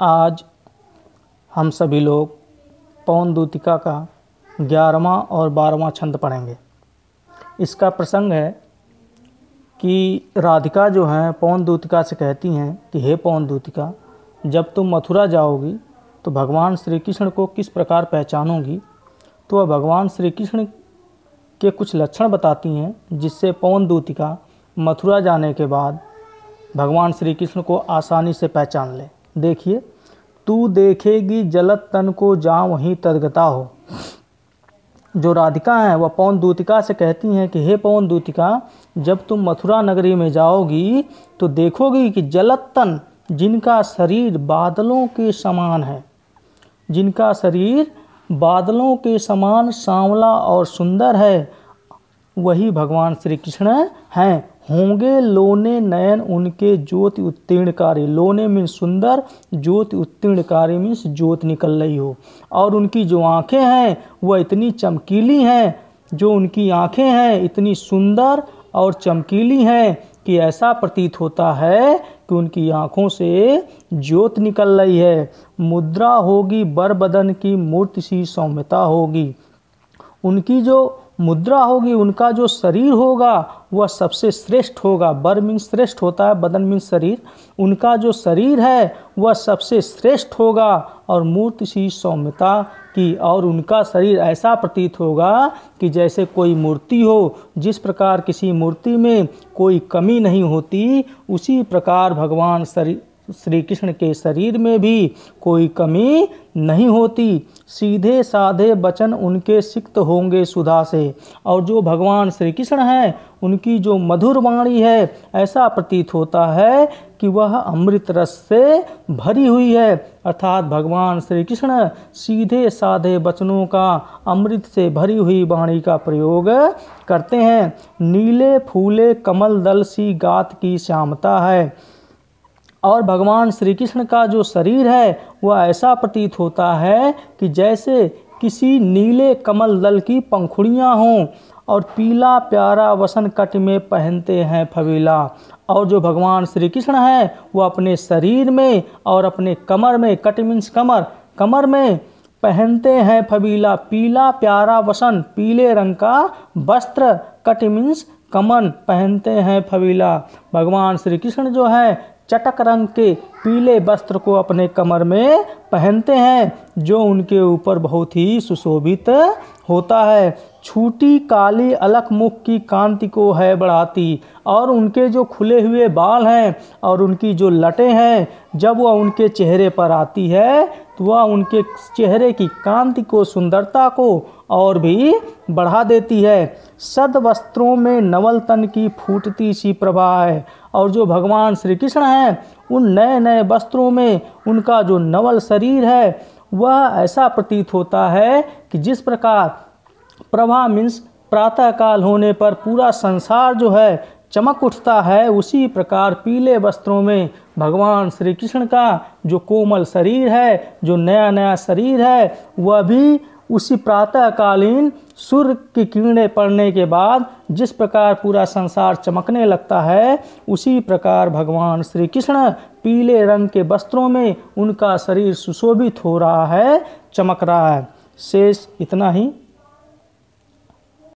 आज हम सभी लोग पवन दूतिका का 11वां और 12वां छंद पढ़ेंगे। इसका प्रसंग है कि राधिका जो हैं पवन दूतिका से कहती हैं कि हे पवन दूतिका, जब तुम मथुरा जाओगी तो भगवान श्री कृष्ण को किस प्रकार पहचानोगी। तो वह भगवान श्री कृष्ण के कुछ लक्षण बताती हैं जिससे पवन दूतिका मथुरा जाने के बाद भगवान श्री कृष्ण को आसानी से पहचान ले। देखिए, तू देखेगी जलत तन को जहाँ वहीं तदगता हो। जो राधिका हैं वह पवन दूतिका से कहती हैं कि हे पवन दूतिका, जब तुम मथुरा नगरी में जाओगी तो देखोगी कि जलत तन, जिनका शरीर बादलों के समान है, जिनका शरीर बादलों के समान सांवला और सुंदर है, वही भगवान श्री कृष्ण हैं। होंगे लोने नयन उनके ज्योति उत्तीर्णकारी। लोने मीन्स सुंदर, ज्योति उत्तीर्णकारी मीन्स ज्योति निकल रही हो। और उनकी जो आँखें हैं वह इतनी चमकीली हैं, जो उनकी आँखें हैं इतनी सुंदर और चमकीली हैं कि ऐसा प्रतीत होता है कि उनकी आँखों से ज्योति निकल रही है। मुद्रा होगी बर बदन की, मूर्ति सी सौम्यता होगी। उनकी जो मुद्रा होगी, उनका जो शरीर होगा वह सबसे श्रेष्ठ होगा। बर मीन्स श्रेष्ठ होता है, बदन मीन्स शरीर। उनका जो शरीर है वह सबसे श्रेष्ठ होगा और मूर्ति सी सौम्यता की। और उनका शरीर ऐसा प्रतीत होगा कि जैसे कोई मूर्ति हो। जिस प्रकार किसी मूर्ति में कोई कमी नहीं होती, उसी प्रकार भगवान श्री कृष्ण के शरीर में भी कोई कमी नहीं होती। सीधे साधे वचन उनके सिक्त होंगे सुधा से। और जो भगवान श्री कृष्ण हैं उनकी जो मधुर वाणी है, ऐसा प्रतीत होता है कि वह अमृत रस से भरी हुई है। अर्थात भगवान श्री कृष्ण सीधे साधे वचनों का, अमृत से भरी हुई वाणी का प्रयोग करते हैं। नीले फूले कमल दल सी गात की श्यामता है। और भगवान श्री कृष्ण का जो शरीर है वह ऐसा प्रतीत होता है कि जैसे किसी नीले कमल दल की पंखुड़ियाँ हों। और पीला प्यारा वसन कट में पहनते हैं फबीला। और जो भगवान श्री कृष्ण हैं वो अपने शरीर में और अपने कमर में, कट मीन्स कमर, कमर में पहनते हैं फबीला। पीला प्यारा वसन, पीले रंग का वस्त्र, कट मीन्स कमन, पहनते हैं फबीला। भगवान श्री कृष्ण जो है चटक रंग के पीले वस्त्र को अपने कमर में पहनते हैं, जो उनके ऊपर बहुत ही सुशोभित होता है। छूटी काली अलख मुख की कांति को है बढ़ाती। और उनके जो खुले हुए बाल हैं और उनकी जो लटें हैं, जब वह उनके चेहरे पर आती है तो वह उनके चेहरे की कांति को, सुंदरता को और भी बढ़ा देती है। सद वस्त्रों में नवल तन की फूटती सी प्रभा है। और जो भगवान श्री कृष्ण हैं उन नए नए वस्त्रों में उनका जो नवल शरीर है वह ऐसा प्रतीत होता है कि जिस प्रकार प्रभा मीन्स प्रातःकाल होने पर पूरा संसार जो है चमक उठता है, उसी प्रकार पीले वस्त्रों में भगवान श्री कृष्ण का जो कोमल शरीर है, जो नया नया शरीर है, वह भी उसी प्रातःकालीन सूर्य की किरणें पड़ने के बाद जिस प्रकार पूरा संसार चमकने लगता है, उसी प्रकार भगवान श्री कृष्ण पीले रंग के वस्त्रों में उनका शरीर सुशोभित हो रहा है, चमक रहा है। शेष इतना ही।